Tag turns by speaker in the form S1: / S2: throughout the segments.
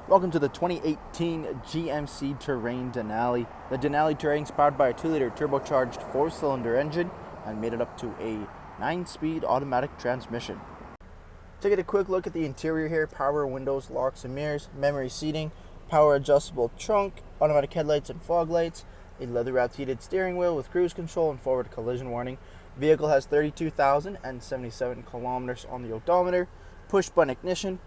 S1: Welcome to the 2018 GMC Terrain Denali. The Denali Terrain is powered by a 2-liter turbocharged 4-cylinder engine and made it up to a 9-speed automatic transmission. Taking a quick look at the interior here: power windows, locks and mirrors, memory seating, power adjustable trunk, automatic headlights and fog lights, a leather-wrapped heated steering wheel with cruise control and forward collision warning. Vehicle has 32,077 kilometers on the odometer. Push button ignition.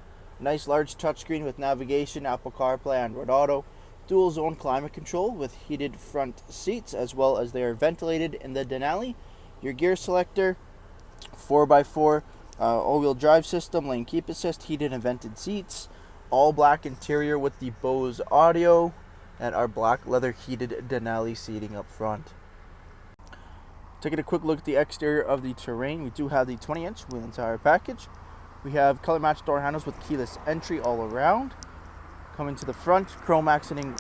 S1: Nice large touchscreen with navigation, Apple CarPlay, Android Auto, dual zone climate control with heated front seats, as well as they are ventilated in the Denali. Your gear selector, 4x4 all-wheel drive system, lane keep assist, heated and vented seats, all black interior with the Bose audio, and our black leather heated Denali seating up front. Taking a quick look at the exterior of the Terrain, we do have the 20-inch wheel and tire package. We have color matched door handles with keyless entry all around. Coming to the front, chrome accenting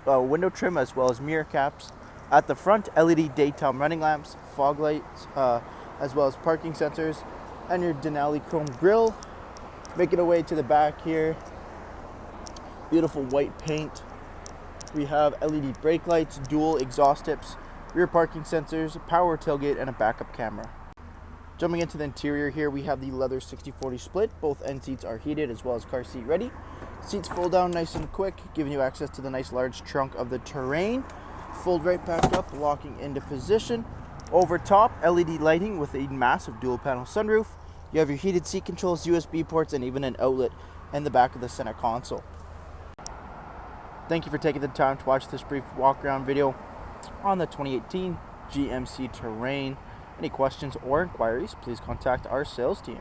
S1: window trim as well as mirror caps. At the front, LED daytime running lamps, fog lights, as well as parking sensors, and your Denali chrome grille. Making our way to the back here, beautiful white paint. We have LED brake lights, dual exhaust tips, rear parking sensors, power tailgate, and a backup camera. Jumping into the interior here, we have the leather 60/40 split. Both end seats are heated as well as car seat ready. Seats fold down nice and quick, giving you access to the nice large trunk of the Terrain. Fold right back up, locking into position. Over top, LED lighting with a massive dual panel sunroof. You have your heated seat controls, USB ports, and even an outlet in the back of the center console. Thank you for taking the time to watch this brief walk around video on the 2018 GMC Terrain. Any questions or inquiries, please contact our sales team.